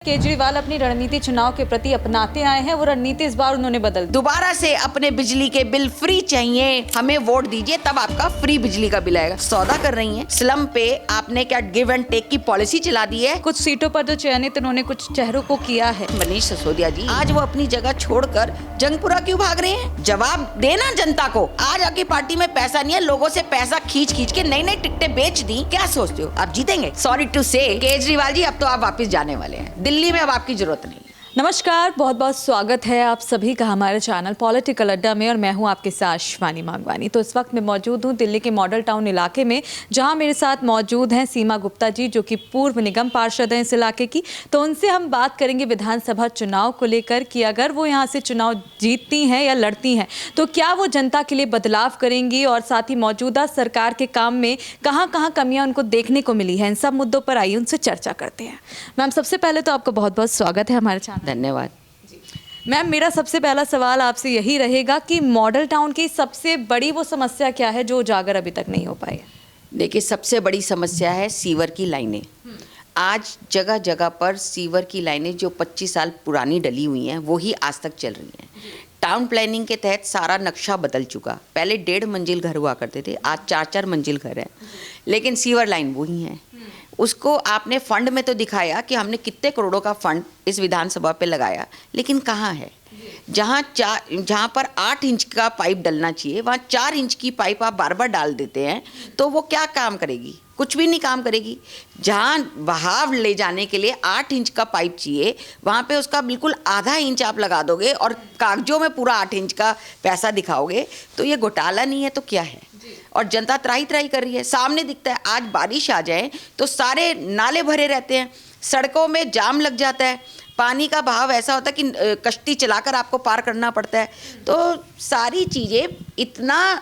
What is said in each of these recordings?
केजरीवाल अपनी रणनीति चुनाव के प्रति अपनाते आए हैं। वो रणनीति इस बार उन्होंने बदल दी। दोबारा से अपने बिजली के बिल फ्री चाहिए, हमें वोट दीजिए तब आपका फ्री बिजली का बिल आएगा। सौदा कर रही हैं। स्लम पे आपने क्या गिव एंड टेक की पॉलिसी चला दी है। कुछ सीटों पर जो चयनित उन्होंने कुछ चेहरों को किया है। मनीष सिसोदिया जी आज वो अपनी जगह छोड़कर जंगपुरा क्यों भाग रहे हैं? जवाब देना जनता को। आज आपकी पार्टी में पैसा नहीं है, लोगों से पैसा खींच खींच के नई नई टिकटें बेच दी। क्या सोचते हो आप जीतेंगे? सॉरी टू से केजरीवाल जी, अब तो आप वापस जाने वाले हैं। दिल्ली में अब आपकी जरूरत नहीं। नमस्कार, बहुत बहुत स्वागत है आप सभी का हमारे चैनल पॉलिटिकल अड्डा में और मैं हूं आपके साथ शिवानी मांगवानी। तो इस वक्त मैं मौजूद हूं दिल्ली के मॉडल टाउन इलाके में, जहां मेरे साथ मौजूद हैं सीमा गुप्ता जी, जो कि पूर्व निगम पार्षद हैं इस इलाके की। तो उनसे हम बात करेंगे विधानसभा चुनाव को लेकर कि अगर वो यहाँ से चुनाव जीतती हैं या लड़ती हैं तो क्या वो जनता के लिए बदलाव करेंगी, और साथ ही मौजूदा सरकार के काम में कहाँ कहाँ कमियाँ उनको देखने को मिली हैं। इन सब मुद्दों पर आइए उनसे चर्चा करते हैं। मैम, सबसे पहले तो आपका बहुत बहुत स्वागत है हमारे चैनल। धन्यवाद मैम, मेरा सबसे पहला सवाल आपसे यही रहेगा कि मॉडल टाउन की सबसे बड़ी वो समस्या क्या है जो उजागर अभी तक नहीं हो पाई है? देखिए, सबसे बड़ी समस्या है सीवर की लाइनें। आज जगह जगह पर सीवर की लाइनें जो 25 साल पुरानी डली हुई हैं वो ही आज तक चल रही हैं। टाउन प्लानिंग के तहत सारा नक्शा बदल चुका। पहले 1.5 मंजिल घर हुआ करते थे, आज 4-4 मंजिल घर है, लेकिन सीवर लाइन वही है। उसको आपने फंड में तो दिखाया कि हमने कितने करोड़ों का फंड इस विधानसभा पे लगाया, लेकिन कहाँ है? जहाँ पर 8 इंच का पाइप डलना चाहिए वहाँ 4 इंच की पाइप आप बार बार डाल देते हैं, तो वो क्या काम करेगी? कुछ भी नहीं काम करेगी। जहाँ बहाव ले जाने के लिए 8 इंच का पाइप चाहिए, वहाँ पे उसका बिल्कुल आधा इंच आप लगा दोगे और कागजों में पूरा 8 इंच का पैसा दिखाओगे, तो ये घोटाला नहीं है तो क्या है? और जनता त्राही त्राही कर रही है, सामने दिखता है। आज बारिश आ जाए तो सारे नाले भरे रहते हैं, सड़कों में जाम लग जाता है, पानी का बहाव ऐसा होता है कि कश्ती चलाकर आपको पार करना पड़ता है। तो सारी चीज़ें इतना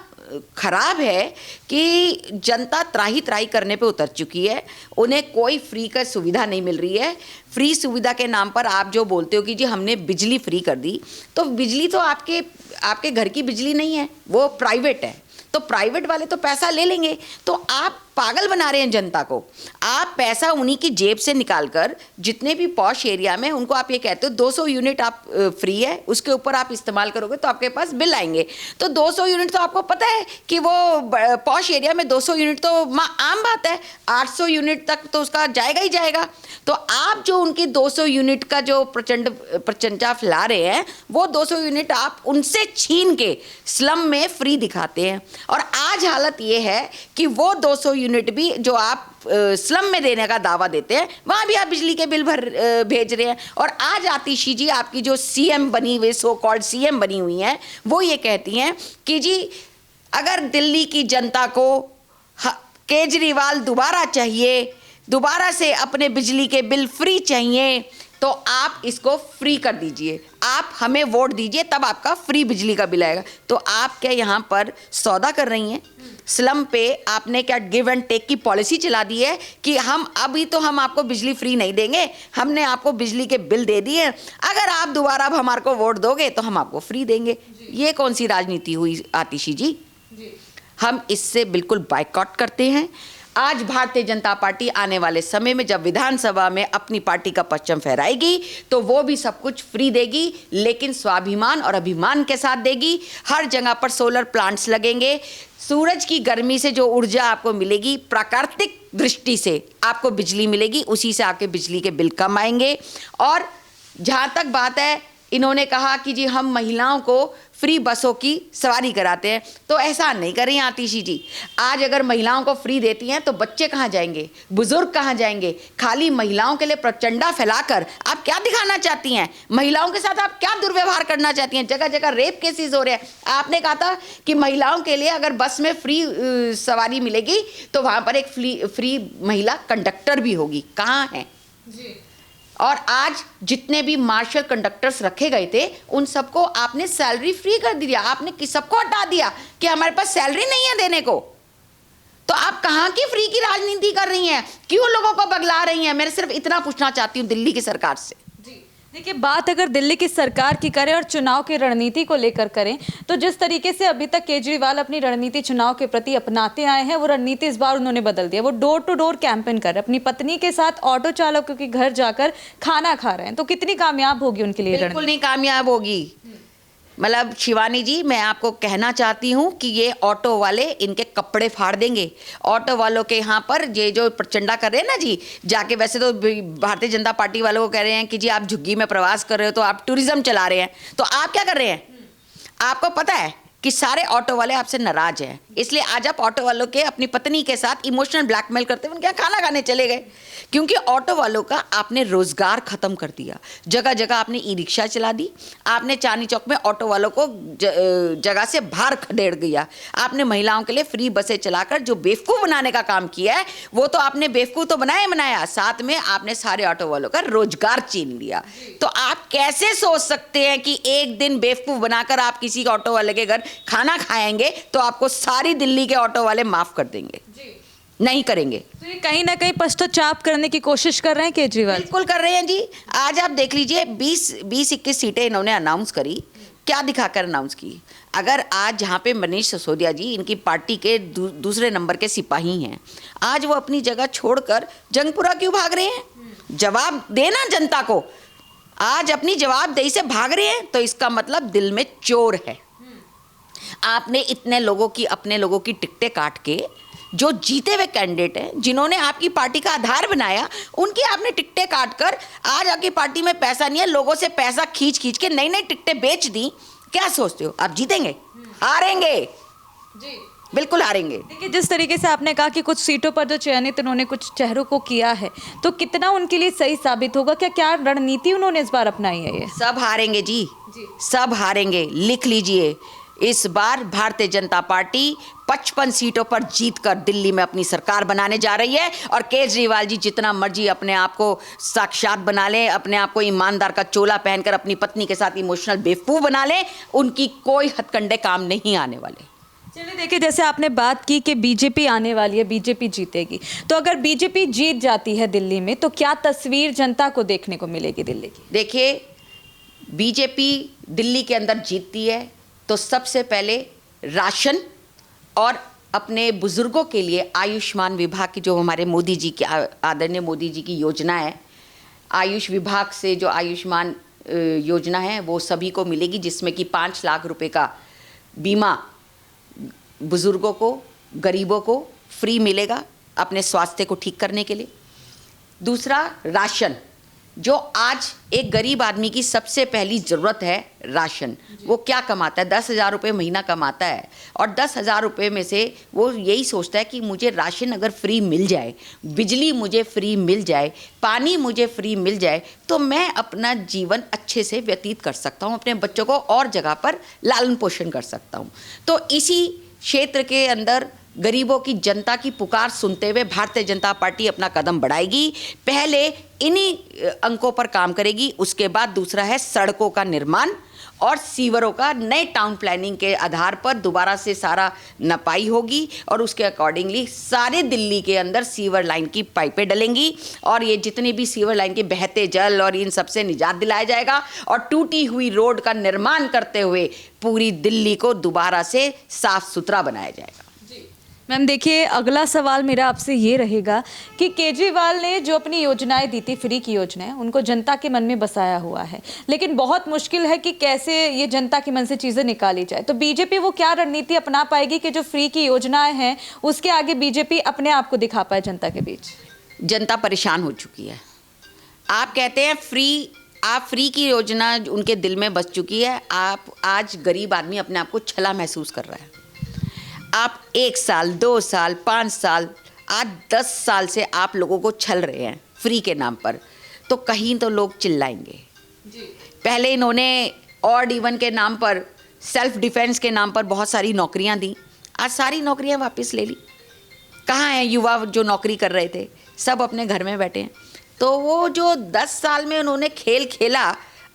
खराब है कि जनता त्राही त्राही करने पे उतर चुकी है। उन्हें कोई फ्री का सुविधा नहीं मिल रही है। फ्री सुविधा के नाम पर आप जो बोलते हो कि जी हमने बिजली फ्री कर दी, तो बिजली तो आपके घर की बिजली नहीं है, वो प्राइवेट है। तो प्राइवेट वाले तो पैसा ले लेंगे, तो आप पागल बना रहे हैं जनता को। आप पैसा उन्हीं की जेब से निकालकर जितने भी पॉश एरिया में उनको आप ये कहते हो 200 यूनिट आप फ्री है, उसके ऊपर आप इस्तेमाल करोगे तो आपके पास बिल आएंगे। तो 200 यूनिट तो आपको पता है कि वो पॉश एरिया में 200 यूनिट तो आम बात है, 800 यूनिट तक तो उसका जाएगा ही जाएगा। तो आप जो उनकी 200 यूनिट का जो प्रचंडा फैला रहे हैं, वो 200 यूनिट आप उनसे छीन के स्लम में फ्री दिखाते हैं। और आज हालत ये है कि वो 200 यूनिट भी जो आप स्लम में देने का दावा देते हैं, वहाँ भी आप बिजली के बिल भेज रहे हैं। और आज आतिशी जी, आपकी जो सीएम बनी हुई, सो कॉल्ड सीएम बनी हुई हैं, वो ये कहती हैं कि जी अगर दिल्ली की जनता को केजरीवाल दोबारा चाहिए, दोबारा से अपने बिजली के बिल फ्री चाहिए, तो आप इसको फ्री कर दीजिए, आप हमें वोट दीजिए तब आपका फ्री बिजली का बिल आएगा। तो आप क्या यहाँ पर सौदा कर रही हैं? स्लम पे आपने क्या गिव एंड टेक की पॉलिसी चला दी है कि हम आपको बिजली फ्री नहीं देंगे, हमने आपको बिजली के बिल दे दिए, अगर आप दोबारा अब हमारे को वोट दोगे तो हम आपको फ्री देंगे। ये कौन सी राजनीति हुई आतिशी जी? हम इससे बिल्कुल बायकॉट करते हैं। आज भारतीय जनता पार्टी आने वाले समय में जब विधानसभा में अपनी पार्टी का परचम फहराएगी तो वो भी सब कुछ फ्री देगी, लेकिन स्वाभिमान और अभिमान के साथ देगी। हर जगह पर सोलर प्लांट्स लगेंगे, सूरज की गर्मी से जो ऊर्जा आपको मिलेगी, प्राकृतिक दृष्टि से आपको बिजली मिलेगी, उसी से आपके बिजली के बिल कम आएंगे। और जहाँ तक बात है, इन्होंने कहा कि जी हम महिलाओं को फ्री बसों की सवारी कराते हैं, तो ऐसा नहीं करें आतिशी जी। आज अगर महिलाओं को फ्री देती हैं तो बच्चे कहाँ जाएंगे, बुजुर्ग कहाँ जाएंगे? खाली महिलाओं के लिए प्रचंडा फैलाकर आप क्या दिखाना चाहती हैं? महिलाओं के साथ आप क्या दुर्व्यवहार करना चाहती हैं? जगह जगह रेप केसेस हो रहे हैं। आपने कहा था कि महिलाओं के लिए अगर बस में फ्री सवारी मिलेगी तो वहाँ पर एक फ्री महिला कंडक्टर भी होगी। कहाँ है जी? और आज जितने भी मार्शल कंडक्टर्स रखे गए थे उन सबको आपने सैलरी फ्री कर दिया, आपने सबको हटा दिया कि हमारे पास सैलरी नहीं है देने को। तो आप कहाँ की फ्री की राजनीति कर रही हैं? क्यों लोगों को बगला रही हैं? मैं सिर्फ इतना पूछना चाहती हूँ दिल्ली की सरकार से। देखिए, बात अगर दिल्ली की सरकार की करें और चुनाव की रणनीति को लेकर करें, तो जिस तरीके से अभी तक केजरीवाल अपनी रणनीति चुनाव के प्रति अपनाते आए हैं, वो रणनीति इस बार उन्होंने बदल दिया। वो डोर टू डोर कैंपेन कर रहे हैं, अपनी पत्नी के साथ ऑटो चालकों के घर जाकर खाना खा रहे हैं। तो कितनी कामयाब होगी उनके लिए बिल्कुल नहीं कामयाब होगी। मतलब शिवानी जी, मैं आपको कहना चाहती हूँ कि ये ऑटो वाले इनके कपड़े फाड़ देंगे। ऑटो वालों के यहाँ पर ये जो प्रचंडा कर रहे हैं ना जी, जाके वैसे तो भारतीय जनता पार्टी वालों को कह रहे हैं कि जी आप झुग्गी में प्रवास कर रहे हो, तो आप टूरिज्म चला रहे हैं, तो आप क्या कर रहे हैं? आपको पता है कि सारे ऑटो वाले आपसे नाराज हैं, इसलिए आज आप ऑटो वालों के अपनी पत्नी के साथ इमोशनल ब्लैकमेल करते हुए उनके यहाँ खाना खाने चले गए, क्योंकि ऑटो वालों का आपने रोजगार खत्म कर दिया। जगह जगह आपने ई रिक्शा चला दी, आपने चांदनी चौक में ऑटो वालों को जगह से बाहर खदेड़ दिया। आपने महिलाओं के लिए फ्री बसें चलाकर जो बेवकूफ़ बनाने का काम किया है, वो तो आपने बेवकूफ़ तो बनाया, साथ में आपने सारे ऑटो वालों का रोजगार छीन लिया। तो आप कैसे सोच सकते हैं कि एक दिन बेवकूफ़ बनाकर आप किसी ऑटो वाले के घर खाना खाएंगे तो आपको सारी दिल्ली के ऑटो वाले माफ कर देंगे? नहीं करेंगे। तो ये कहीं ना कहीं पश्चाताप करने की कोशिश कर रहे हैं केजरीवाल। बिल्कुल कर रहे हैं जी। आज आप देख लीजिए, 20-21 सीटें इन्होंने अनाउंस करी, क्या दिखाकर अनाउंस की? अगर आज जहाँ पे मनीष सिसोदिया जी इनकी पार्टी के दूसरे नंबर के सिपाही हैं, आज वो अपनी जगह छोड़कर जंगपुरा क्यों भाग रहे हैं? जवाब देना जनता को। आज अपनी जवाबदेही से भाग रहे हैं, तो इसका मतलब दिल में चोर है। आपने इतने लोगों की, अपने लोगों की टिकटें काट के, जो जीते हुए कैंडिडेट हैं, जिन्होंने आपकी पार्टी का आधार बनाया, उनकी आपने टिकटें काट कर, आज आपकी पार्टी में पैसा नहीं है, लोगों से पैसा खींच खींच के नई नई टिकटें बेच दी। क्या सोचते हो आप जीतेंगे? हारेंगे जी, बिल्कुल हारेंगे। देखिए, जिस तरीके से आपने कहा कि कुछ सीटों पर जो चयनित उन्होंने कुछ चेहरों को किया है, तो कितना उनके लिए सही साबित होगा? क्या रणनीति उन्होंने इस बार अपनाई है? ये सब हारेंगे जी, सब हारेंगे। लिख लीजिए, इस बार भारतीय जनता पार्टी 55 सीटों पर जीतकर दिल्ली में अपनी सरकार बनाने जा रही है। और केजरीवाल जी जितना मर्जी अपने आप को साक्षात बना लें, अपने आप को ईमानदार का चोला पहनकर अपनी पत्नी के साथ इमोशनल बेवकूफ़ बना लें, उनकी कोई हथकंडे काम नहीं आने वाले। चलिए, देखिए, जैसे आपने बात की कि बीजेपी आने वाली है, बीजेपी जीतेगी, तो अगर बीजेपी जीत जाती है दिल्ली में, तो क्या तस्वीर जनता को देखने को मिलेगी दिल्ली की? देखिए, बीजेपी दिल्ली के अंदर जीतती है तो सबसे पहले राशन और अपने बुजुर्गों के लिए आयुष्मान विभाग की, जो हमारे मोदी जी की, आदरणीय मोदी जी की योजना है, आयुष विभाग से जो आयुष्मान योजना है वो सभी को मिलेगी, जिसमें कि 5 लाख रुपए का बीमा बुजुर्गों को, गरीबों को फ्री मिलेगा अपने स्वास्थ्य को ठीक करने के लिए। दूसरा, राशन, जो आज एक गरीब आदमी की सबसे पहली ज़रूरत है, राशन। वो क्या कमाता है? 10,000 रुपये महीना कमाता है, और 10,000 रुपये में से वो यही सोचता है कि मुझे राशन अगर फ्री मिल जाए, बिजली मुझे फ्री मिल जाए, पानी मुझे फ्री मिल जाए, तो मैं अपना जीवन अच्छे से व्यतीत कर सकता हूँ, अपने बच्चों को और जगह पर लालन पोषण कर सकता हूँ। तो इसी क्षेत्र के अंदर गरीबों की, जनता की पुकार सुनते हुए भारतीय जनता पार्टी अपना कदम बढ़ाएगी। पहले इन्हीं अंकों पर काम करेगी, उसके बाद दूसरा है सड़कों का निर्माण और सीवरों का। नए टाउन प्लानिंग के आधार पर दोबारा से सारा नपाई होगी और उसके अकॉर्डिंगली सारे दिल्ली के अंदर सीवर लाइन की पाइपें डलेंगी, और ये जितनी भी सीवर लाइन के बहते जल और इन सबसे निजात दिलाया जाएगा, और टूटी हुई रोड का निर्माण करते हुए पूरी दिल्ली को दोबारा से साफ सुथरा बनाया जाएगा। मैम, देखिए, अगला सवाल मेरा आपसे ये रहेगा कि केजरीवाल ने जो अपनी योजनाएं दी थी, फ्री की योजनाएं, उनको जनता के मन में बसाया हुआ है, लेकिन बहुत मुश्किल है कि कैसे ये जनता के मन से चीज़ें निकाली जाए। तो बीजेपी वो क्या रणनीति अपना पाएगी कि जो फ्री की योजनाएं हैं उसके आगे बीजेपी अपने आप को दिखा पाए जनता के बीच? जनता परेशान हो चुकी है। आप कहते हैं फ्री, आप फ्री की योजना उनके दिल में बस चुकी है। आप आज गरीब आदमी अपने आप को छला महसूस कर रहा है। आप 1 साल, 2 साल, 5 साल, आज 10 साल से आप लोगों को छल रहे हैं फ्री के नाम पर, तो कहीं तो लोग चिल्लाएंगे। पहले इन्होंने ऑड इवन के नाम पर, सेल्फ डिफेंस के नाम पर बहुत सारी नौकरियां दी, आज सारी नौकरियां वापस ले ली। कहाँ हैं युवा जो नौकरी कर रहे थे? सब अपने घर में बैठे हैं। तो वो जो 10 साल में उन्होंने खेल खेला,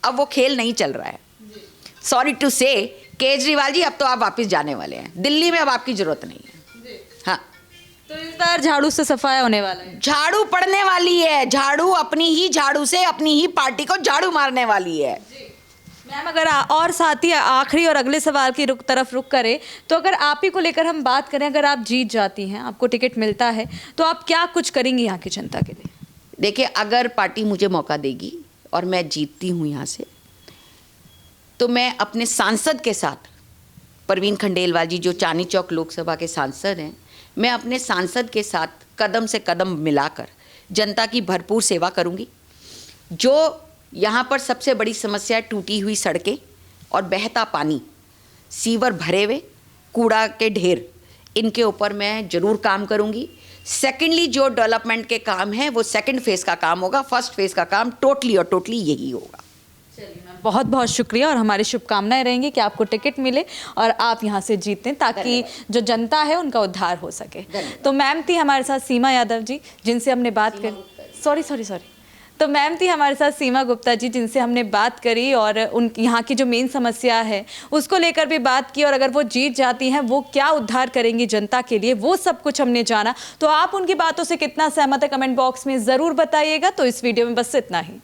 अब वो खेल नहीं चल रहा है। सॉरी टू से केजरीवाल जी, अब तो आप वापस जाने वाले हैं दिल्ली में, अब आपकी जरूरत नहीं है। हाँ, तो इस बार झाड़ू से सफाया होने वाला है। झाड़ू पड़ने वाली है, झाड़ू अपनी ही झाड़ू से अपनी ही पार्टी को झाड़ू मारने वाली है। मैम अगर और साथ ही आखिरी और अगले सवाल की तरफ रुक करें तो अगर आप ही को लेकर हम बात करें, अगर आप जीत जाती हैं, आपको टिकट मिलता है, तो आप क्या कुछ करेंगी यहाँ की जनता के लिए? देखिए, अगर पार्टी मुझे मौका देगी और मैं जीतती हूँ यहाँ से, तो मैं अपने सांसद के साथ, परवीन खंडेलवाल जी जो चांदनी चौक लोकसभा के सांसद हैं, मैं अपने सांसद के साथ कदम से कदम मिलाकर जनता की भरपूर सेवा करूँगी। जो यहाँ पर सबसे बड़ी समस्या है, टूटी हुई सड़कें और बहता पानी, सीवर भरे हुए, कूड़ा के ढेर, इनके ऊपर मैं ज़रूर काम करूँगी। सेकेंडली जो डेवलपमेंट के काम हैं वो सेकंड फेज़ का काम होगा, फर्स्ट फेज़ का काम टोटली और टोटली यही होगा। चलिए मैम, बहुत बहुत शुक्रिया और हमारी शुभकामनाएं रहेंगी कि आपको टिकट मिले और आप यहाँ से जीतें ताकि जो जनता है उनका उद्धार हो सके। तो मैम थी हमारे साथ सीमा यादव जी जिनसे हमने बात करी, तो मैम थी हमारे साथ सीमा गुप्ता जी जिनसे हमने बात करी और उन यहाँ की जो मेन समस्या है उसको लेकर भी बात की, और अगर वो जीत जाती हैं वो क्या उद्धार करेंगी जनता के लिए, वो सब कुछ हमने जाना। तो आप उनकी बातों से कितना सहमत है कमेंट बॉक्स में ज़रूर बताइएगा। तो इस वीडियो में बस इतना ही।